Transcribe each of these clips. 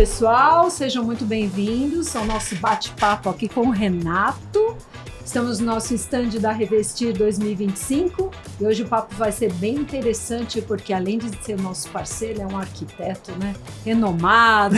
pessoal, sejam muito bem-vindos ao nosso bate-papo aqui com o Renato. Estamos no nosso stand da Revestir 2025 e hoje o papo vai ser bem interessante porque além de ser nosso parceiro, é um arquiteto, né? Renomado,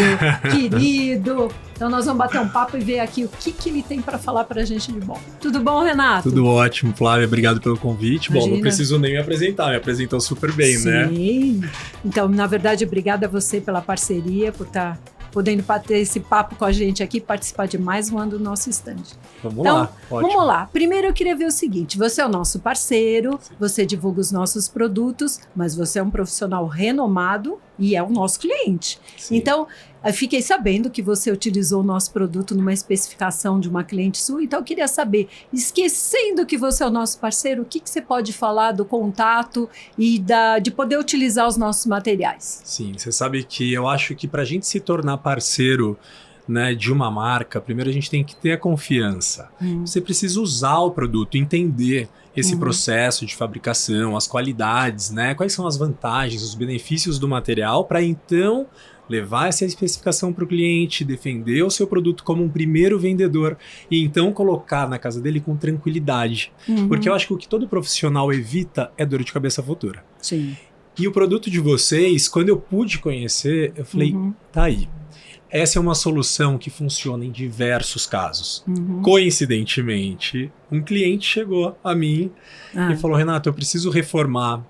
querido. Então nós vamos bater um papo e ver aqui o que ele tem para falar para a gente de bom. Tudo bom, Renato? Tudo ótimo, Flávia. Obrigado pelo convite. Imagina. Bom, não preciso nem me apresentar, me apresentou super bem, né? Sim. Então, na verdade, obrigada a você pela parceria, por estar podendo bater esse papo com a gente aqui e participar de mais um ano do nosso stand. Vamos lá, ótimo. Vamos lá. Primeiro eu queria ver o seguinte, você é o nosso parceiro, sim, você divulga os nossos produtos, mas você é um profissional renomado e é o nosso cliente. Sim. Então, eu fiquei sabendo que você utilizou o nosso produto numa especificação de uma cliente sua, então eu queria saber, esquecendo que você é o nosso parceiro, o que você pode falar do contato e de poder utilizar os nossos materiais? Sim, você sabe que eu acho que para a gente se tornar parceiro, né, de uma marca, primeiro a gente tem que ter a confiança. Você precisa usar o produto, entender esse processo de fabricação, as qualidades, né, quais são as vantagens, os benefícios do material, para então levar essa especificação para o cliente, defender o seu produto como um primeiro vendedor e então colocar na casa dele com tranquilidade. Porque eu acho que o que todo profissional evita é dor de cabeça futura. Sim. E o produto de vocês, quando eu pude conhecer, eu falei, tá aí. Essa é uma solução que funciona em diversos casos. Coincidentemente, um cliente chegou a mim e falou, Renato, eu preciso reformar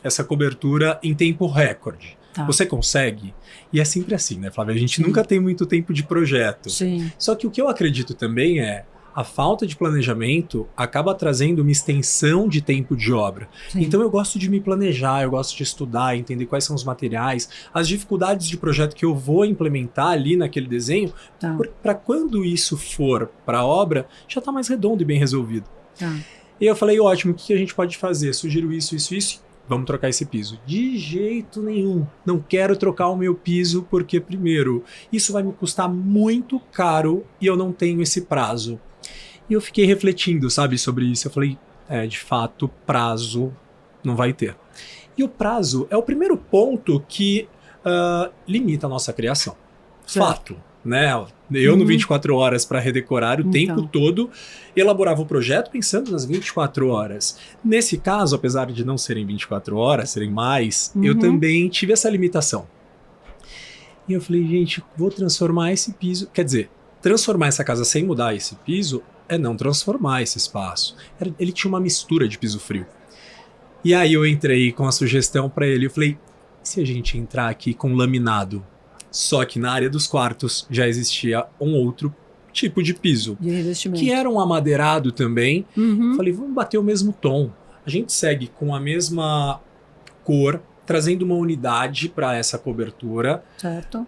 essa cobertura em tempo recorde. Tá. Você consegue? E é sempre assim, né, Flávia? A gente nunca tem muito tempo de projeto. Sim. Só que o que eu acredito também é a falta de planejamento acaba trazendo uma extensão de tempo de obra. Sim. Então eu gosto de me planejar, eu gosto de estudar, entender quais são os materiais, as dificuldades de projeto que eu vou implementar ali naquele desenho, para quando isso for para a obra, já está mais redondo e bem resolvido. E eu falei, ótimo, o que a gente pode fazer? Sugiro isso. Vamos trocar esse piso. De jeito nenhum. Não quero trocar o meu piso porque, primeiro, isso vai me custar muito caro e eu não tenho esse prazo. E eu fiquei refletindo, sabe, sobre isso. Eu falei, de fato, prazo não vai ter. E o prazo é o primeiro ponto que limita a nossa criação. Certo. Fato, né? Eu no 24 horas para redecorar o tempo todo, elaborava o projeto pensando nas 24 horas. Nesse caso, apesar de não serem 24 horas, serem mais, eu também tive essa limitação. E eu falei, gente, vou transformar esse piso... Quer dizer, transformar essa casa sem mudar esse piso é não transformar esse espaço. Ele tinha uma mistura de piso frio. E aí eu entrei com a sugestão para ele, eu falei, se a gente entrar aqui com laminado? Só que na área dos quartos já existia um outro tipo de piso, de revestimento, que era um amadeirado também. Falei, vamos bater o mesmo tom. A gente segue com a mesma cor, trazendo uma unidade para essa cobertura. Certo.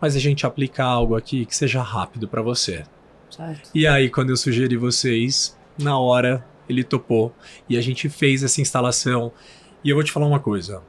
Mas a gente aplica algo aqui que seja rápido para você. Certo. E aí, quando eu sugeri vocês, na hora ele topou e a gente fez essa instalação. E eu vou te falar uma coisa.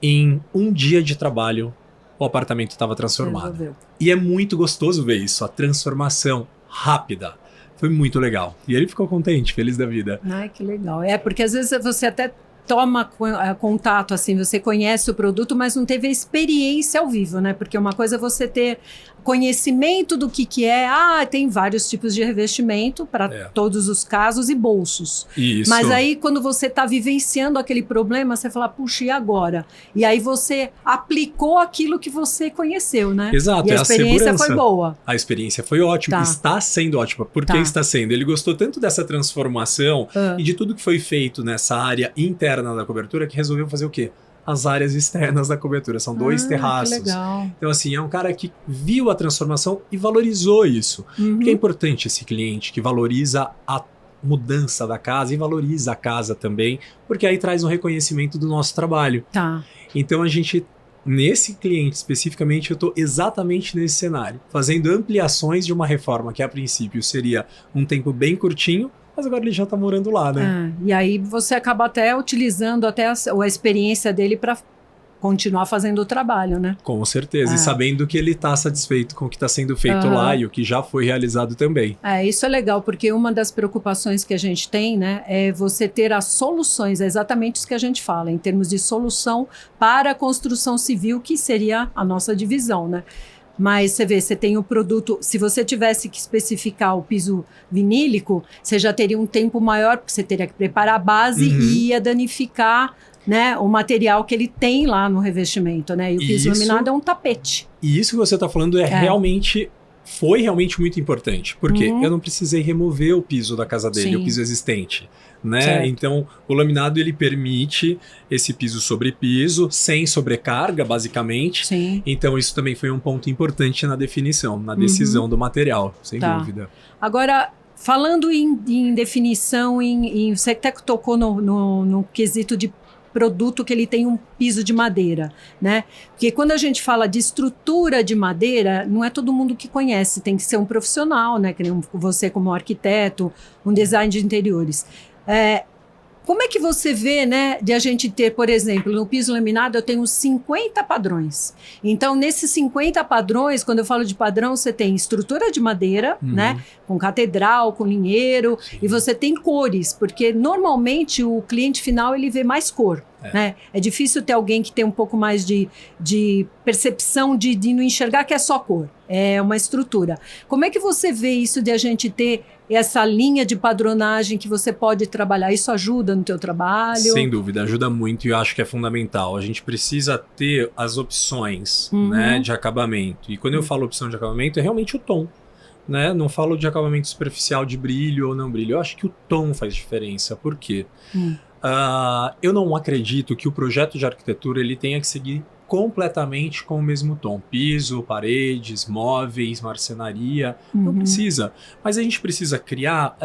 Em um dia de trabalho, o apartamento estava transformado. Resolveu. E é muito gostoso ver isso, a transformação rápida. Foi muito legal. E ele ficou contente, feliz da vida. Ai, que legal. Porque às vezes você até toma contato, assim, você conhece o produto, mas não teve a experiência ao vivo, né? Porque uma coisa é você ter conhecimento do que é. Tem vários tipos de revestimento para todos os casos e bolsos. Isso. Mas aí, quando você está vivenciando aquele problema, você fala, puxa, e agora? E aí você aplicou aquilo que você conheceu, né? Exato. E a experiência foi boa. A experiência foi ótima. Está sendo ótima. Por que está sendo? Ele gostou tanto dessa transformação e de tudo que foi feito nessa área interna da cobertura que resolveu fazer o quê? As áreas externas da cobertura. São 2 terraços. Que legal. Então, assim, é um cara que viu a transformação e valorizou isso. Porque é importante esse cliente que valoriza a mudança da casa e valoriza a casa também, porque aí traz um reconhecimento do nosso trabalho. Então, a gente, nesse cliente especificamente, eu estou exatamente nesse cenário, fazendo ampliações de uma reforma que, a princípio, seria um tempo bem curtinho, mas agora ele já está morando lá, né? E aí você acaba até utilizando até a experiência dele para continuar fazendo o trabalho, né? Com certeza, e sabendo que ele está satisfeito com o que está sendo feito lá e o que já foi realizado também. Isso é legal, porque uma das preocupações que a gente tem, né, é você ter as soluções, é exatamente isso que a gente fala, em termos de solução para a construção civil, que seria a nossa divisão, né? mas você vê, você tem o produto, se você tivesse que especificar o piso vinílico, você já teria um tempo maior, porque você teria que preparar a base e ia danificar, né, o material que ele tem lá no revestimento, né? E o piso laminado é um tapete. E isso que você está falando foi realmente muito importante, porque eu não precisei remover o piso da casa dele, o piso existente, né? Certo. Então, o laminado ele permite esse piso sobre piso, sem sobrecarga, basicamente. Sim. Então, isso também foi um ponto importante na definição, na decisão do material, sem dúvida. Agora, falando em definição, você até tocou no quesito de produto que ele tem um piso de madeira, né? Porque quando a gente fala de estrutura de madeira, não é todo mundo que conhece, tem que ser um profissional, né? Que nem você como arquiteto, um design de interiores. Como é que você vê, né, de a gente ter, por exemplo, no piso laminado eu tenho 50 padrões. Então, nesses 50 padrões, quando eu falo de padrão, você tem estrutura de madeira, né, com catedral, com linheiro, e você tem cores, porque normalmente o cliente final ele vê mais cor. Né? É difícil ter alguém que tem um pouco mais de percepção de não enxergar que é só cor, é uma estrutura. Como é que você vê isso de a gente ter essa linha de padronagem que você pode trabalhar? Isso ajuda no teu trabalho? Sem dúvida, ajuda muito e eu acho que é fundamental. A gente precisa ter as opções, né, de acabamento. E quando eu falo opção de acabamento, é realmente o tom. Né? Não falo de acabamento superficial, de brilho ou não brilho. Eu acho que o tom faz diferença. Por quê? Eu não acredito que o projeto de arquitetura ele tenha que seguir completamente com o mesmo tom. Piso, paredes, móveis, marcenaria. Não precisa. Mas a gente precisa criar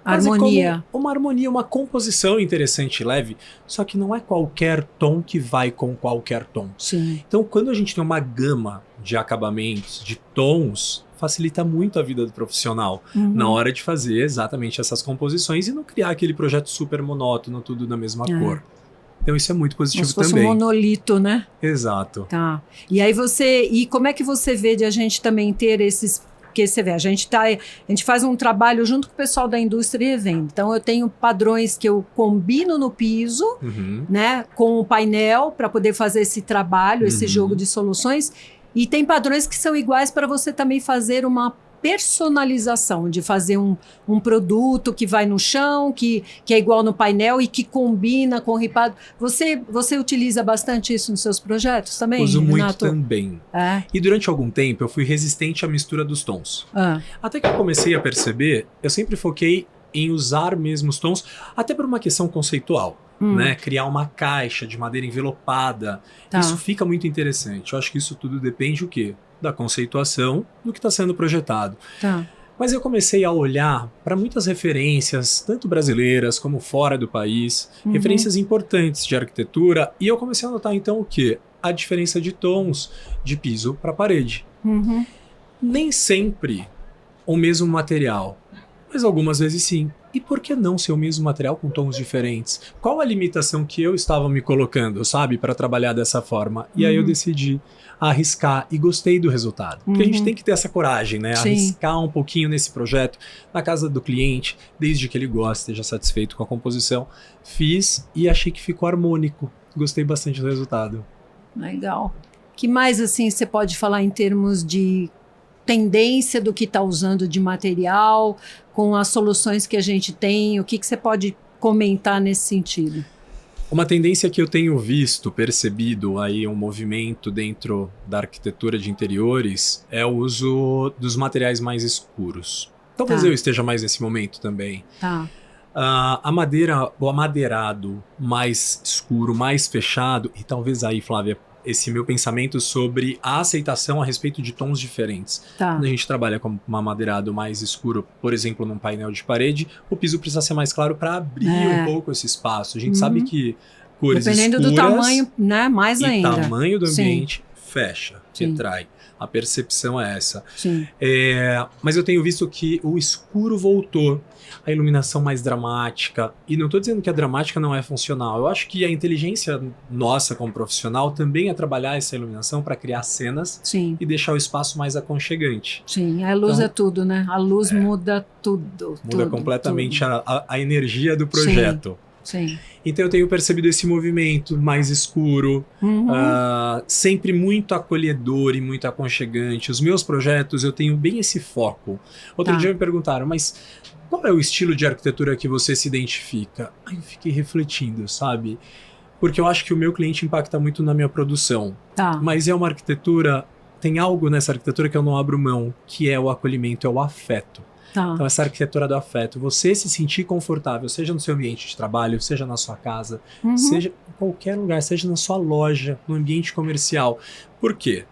harmonia. Uma harmonia, uma composição interessante e leve. Só que não é qualquer tom que vai com qualquer tom. Sim. Então, quando a gente tem uma gama de acabamentos, de tons, facilita muito a vida do profissional na hora de fazer exatamente essas composições e não criar aquele projeto super monótono, tudo na mesma cor. Então isso é muito positivo também. Como se fosse um monolito, né? Exato. Tá. E aí e como é que você vê de a gente também ter esses... Porque você vê, a gente faz um trabalho junto com o pessoal da indústria e venda. Então eu tenho padrões que eu combino no piso, né, com o painel para poder fazer esse trabalho, esse jogo de soluções. E tem padrões que são iguais para você também fazer uma personalização, de fazer um produto que vai no chão, que é igual no painel e que combina com o ripado. Você utiliza bastante isso nos seus projetos também, Uso Renato? muito também. E durante algum tempo eu fui resistente à mistura dos tons. Até que eu comecei a perceber, eu sempre foquei em usar mesmo os tons, até por uma questão conceitual. Né? Criar uma caixa de madeira envelopada. Isso fica muito interessante. Eu acho que isso tudo depende o quê? Da conceituação do que está sendo projetado. Mas eu comecei a olhar para muitas referências, tanto brasileiras como fora do país, referências importantes de arquitetura, e eu comecei a notar então o quê? A diferença de tons de piso para parede. Nem sempre o mesmo material, mas algumas vezes sim. E por que não ser o mesmo material com tons diferentes? Qual a limitação que eu estava me colocando, sabe, para trabalhar dessa forma? E aí eu decidi arriscar e gostei do resultado. Porque a gente tem que ter essa coragem, né? Sim. Arriscar um pouquinho nesse projeto, na casa do cliente, desde que ele goste, esteja satisfeito com a composição. Fiz e achei que ficou harmônico. Gostei bastante do resultado. Legal. Que mais, assim, você pode falar em termos de tendência do que está usando de material, com as soluções que a gente tem? O que você pode comentar nesse sentido? Uma tendência que eu tenho visto, percebido aí um movimento dentro da arquitetura de interiores é o uso dos materiais mais escuros. Talvez eu esteja mais nesse momento também. A madeira, o amadeirado mais escuro, mais fechado, e talvez aí, Flávia, esse meu pensamento sobre a aceitação a respeito de tons diferentes. Quando a gente trabalha com um amadeirado mais escuro, por exemplo, num painel de parede, o piso precisa ser mais claro para abrir um pouco esse espaço. A gente sabe que cores dependendo escuras... do tamanho, né, mais ainda. E tamanho do ambiente fecha, retrai. A percepção é essa. Mas eu tenho visto que o escuro voltou, a iluminação mais dramática. E não estou dizendo que a dramática não é funcional. Eu acho que a inteligência nossa como profissional também é trabalhar essa iluminação para criar cenas e deixar o espaço mais aconchegante. Sim, a luz é tudo, né? A luz muda tudo. Muda completamente a energia do projeto. Sim. Então eu tenho percebido esse movimento mais escuro, sempre muito acolhedor e muito aconchegante. Os meus projetos, eu tenho bem esse foco. Outro dia me perguntaram, mas qual é o estilo de arquitetura que você se identifica? Aí eu fiquei refletindo, sabe? Porque eu acho que o meu cliente impacta muito na minha produção. Mas é uma arquitetura, tem algo nessa arquitetura que eu não abro mão, que é o acolhimento, é o afeto. Então, essa arquitetura do afeto, você se sentir confortável, seja no seu ambiente de trabalho, seja na sua casa, seja em qualquer lugar, seja na sua loja, no ambiente comercial. Por quê?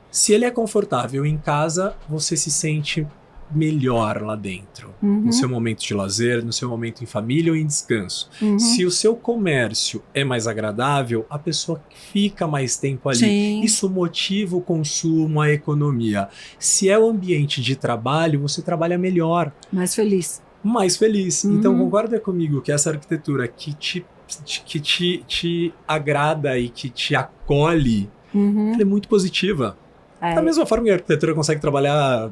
Se ele é confortável em casa, você se sente melhor lá dentro, no seu momento de lazer, no seu momento em família ou em descanso. Se o seu comércio é mais agradável, a pessoa fica mais tempo ali. Sim. Isso motiva o consumo, a economia. Se é o ambiente de trabalho, você trabalha melhor. Mais feliz. Mais feliz. Então concorda comigo que essa arquitetura que te agrada e que te acolhe, ela é muito positiva. Da mesma forma que a arquitetura consegue trabalhar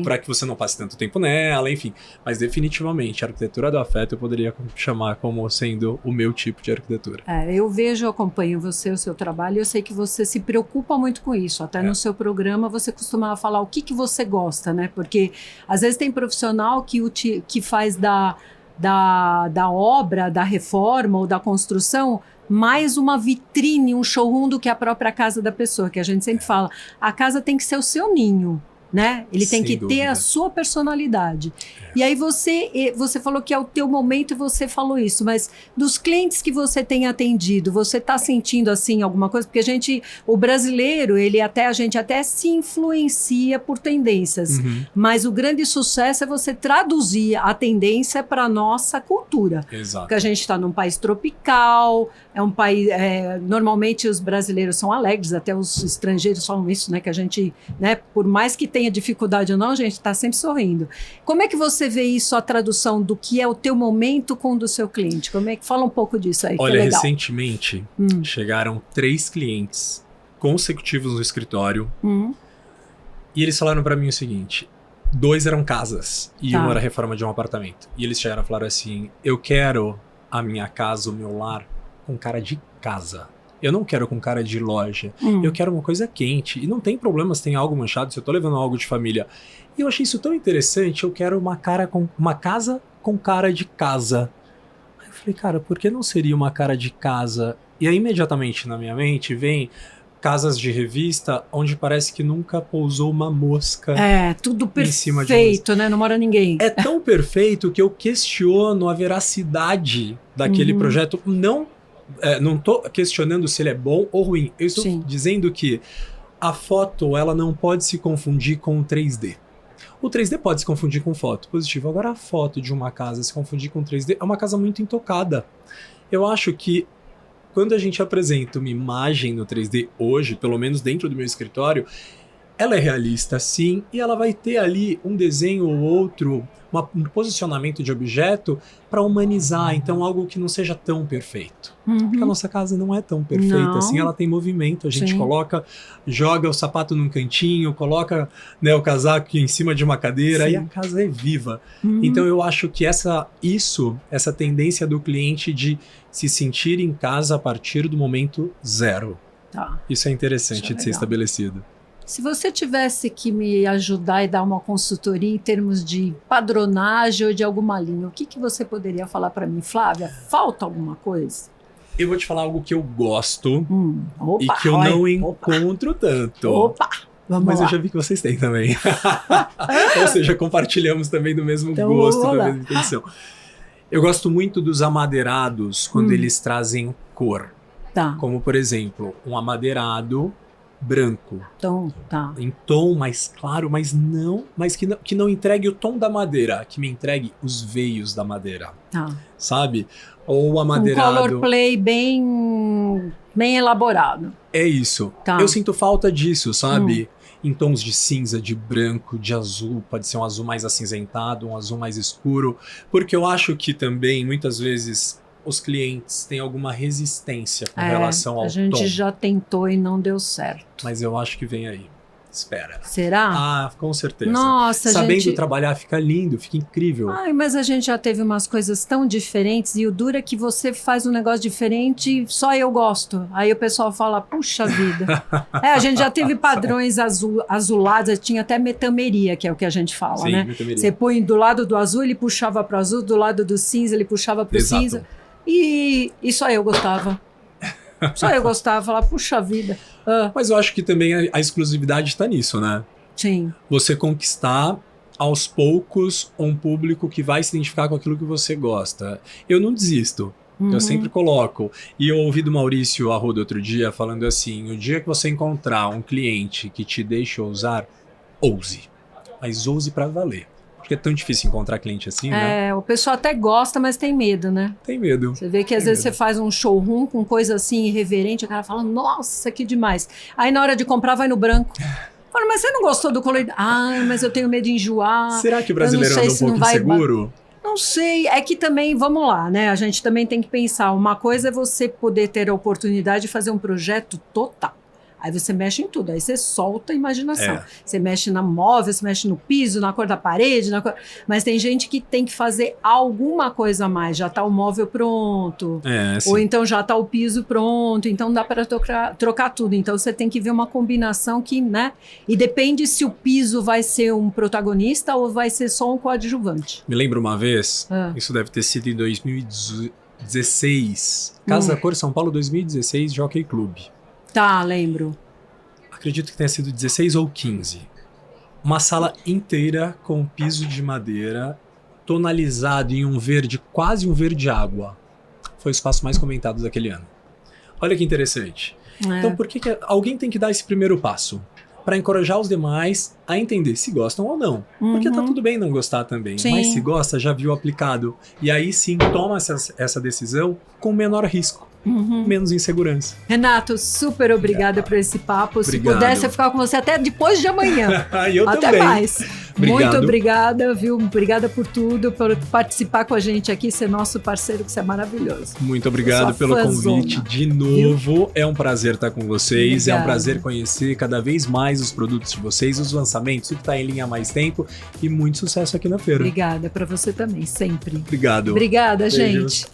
para que você não passe tanto tempo nela, enfim. Mas definitivamente, a arquitetura do afeto eu poderia chamar como sendo o meu tipo de arquitetura. Eu acompanho você, o seu trabalho, e eu sei que você se preocupa muito com isso. Até no seu programa você costumava falar o que você gosta, né? Porque às vezes tem profissional que faz da obra, da reforma ou da construção mais uma vitrine, um showroom do que a própria casa da pessoa, que a gente sempre fala. A casa tem que ser o seu ninho, né? Ele tem que ter a sua personalidade. E aí você falou que é o teu momento e você falou isso, mas dos clientes que você tem atendido, você está sentindo assim alguma coisa? Porque o brasileiro, a gente até se influencia por tendências, mas o grande sucesso é você traduzir a tendência para a nossa cultura. Exato. Porque a gente está num país tropical, é um país, normalmente os brasileiros são alegres, até os estrangeiros falam isso, né? Que a gente, né, por mais que tenha dificuldade ou não, a gente está sempre sorrindo. Como é que você vê isso, a tradução do que é o teu momento com o do seu cliente? Fala um pouco disso aí. Olha, recentemente chegaram 3 clientes consecutivos no escritório e eles falaram para mim o seguinte: 2 eram casas e uma era reforma de um apartamento. E eles chegaram e falaram assim: eu quero a minha casa, o meu lar, com cara de casa. Eu não quero com cara de loja. Eu quero uma coisa quente. E não tem problema se tem algo manchado, se eu tô levando algo de família. E eu achei isso tão interessante. Eu quero uma casa com cara de casa. Aí eu falei, cara, por que não seria uma cara de casa? E aí imediatamente na minha mente vem casas de revista onde parece que nunca pousou uma mosca. Tudo perfeito, né? Não mora ninguém. É tão perfeito que eu questiono a veracidade daquele projeto. Não estou questionando se ele é bom ou ruim. Eu estou dizendo que a foto ela não pode se confundir com o 3D. O 3D pode se confundir com foto, positivo. Agora a foto de uma casa se confundir com 3D é uma casa muito intocada. Eu acho que quando a gente apresenta uma imagem no 3D hoje, pelo menos dentro do meu escritório, ela é realista sim, e ela vai ter ali um desenho ou outro, um posicionamento de objeto para humanizar, então algo que não seja tão perfeito. Porque a nossa casa não é tão perfeita assim, ela tem movimento, a gente joga o sapato num cantinho, coloca, né, o casaco em cima de uma cadeira e a casa é viva. Então eu acho que essa tendência do cliente de se sentir em casa a partir do momento zero. Isso é interessante de ser estabelecido. Se você tivesse que me ajudar e dar uma consultoria em termos de padronagem ou de alguma linha, o que você poderia falar para mim? Flávia, falta alguma coisa? Eu vou te falar algo que eu gosto e que eu não encontro tanto. Mas eu já vi que vocês têm também. Ou seja, compartilhamos também do mesmo gosto, da mesma intenção. Eu gosto muito dos amadeirados quando eles trazem cor. Como, por exemplo, um amadeirado branco, em tom mais claro, mas que não entregue o tom da madeira, que me entregue os veios da madeira, sabe? Ou o amadeirado... Um color play bem elaborado. É isso. Eu sinto falta disso, sabe? Em tons de cinza, de branco, de azul, pode ser um azul mais acinzentado, um azul mais escuro, porque eu acho que também, muitas vezes, os clientes têm alguma resistência com relação ao tom. A gente já tentou e não deu certo. Mas eu acho que vem aí. Espera. Será? Ah, com certeza. Nossa, Sabendo gente... trabalhar fica lindo, fica incrível. Ai, mas a gente já teve umas coisas tão diferentes e o duro é que você faz um negócio diferente e só eu gosto. Aí o pessoal fala, puxa vida. A gente já teve padrões azulados, tinha até metameria, que é o que a gente fala, Sim, né? metameria. Você põe do lado do azul, ele puxava para o azul, do lado do cinza, ele puxava para o cinza. E só eu gostava. Só eu gostava, falava, puxa vida. Mas eu acho que também a exclusividade está nisso, né? Sim. Você conquistar aos poucos um público que vai se identificar com aquilo que você gosta. Eu não desisto. Eu sempre coloco. E eu ouvi do Maurício Arruda outro dia falando assim, o dia que você encontrar um cliente que te deixa ousar, ouse. Mas ouse pra valer. Porque é tão difícil encontrar cliente assim, né? O pessoal até gosta, mas tem medo, né? Tem medo. Você vê que às vezes você faz um showroom com coisa assim irreverente, o cara fala, nossa, que demais. Aí na hora de comprar vai no branco. Fala, mas você não gostou do colorido? Ah, mas eu tenho medo de enjoar. Será que o brasileiro anda um pouco inseguro? Não sei, é que também, vamos lá, né? A gente também tem que pensar, uma coisa é você poder ter a oportunidade de fazer um projeto total. Aí você mexe em tudo, aí você solta a imaginação. Você mexe na móvel, você mexe no piso, na cor da parede, mas tem gente que tem que fazer alguma coisa a mais. Já está o móvel pronto, ou então já está o piso pronto, então dá para trocar tudo. Então você tem que ver uma combinação que, né? E depende se o piso vai ser um protagonista ou vai ser só um coadjuvante. Me lembro uma vez, isso deve ter sido em 2016, Casa da Cor São Paulo 2016, Jockey Club. Tá, lembro. Acredito que tenha sido 16 ou 15. Uma sala inteira com piso de madeira, tonalizado em um verde, quase um verde água. Foi o espaço mais comentado daquele ano. Olha que interessante. Então, por que alguém tem que dar esse primeiro passo? Para encorajar os demais a entender se gostam ou não. Porque tá tudo bem não gostar também. Sim. Mas se gosta, já viu aplicado. E aí sim, toma essa decisão com menor risco. Menos insegurança. Renato, super obrigada por esse papo. Obrigado. Se pudesse, eu ficava com você até depois de amanhã. Eu até também. mais. Obrigado. Muito obrigada, viu? Obrigada por tudo, por participar com a gente aqui, ser nosso parceiro, que você é maravilhoso. Muito obrigado pelo convite de novo. Viu? É um prazer estar com vocês. Obrigada. É um prazer conhecer cada vez mais os produtos de vocês, os lançamentos, tudo que está em linha há mais tempo. E muito sucesso aqui na feira. Obrigada, para você também, sempre. Obrigado. Obrigada, Beijos. gente.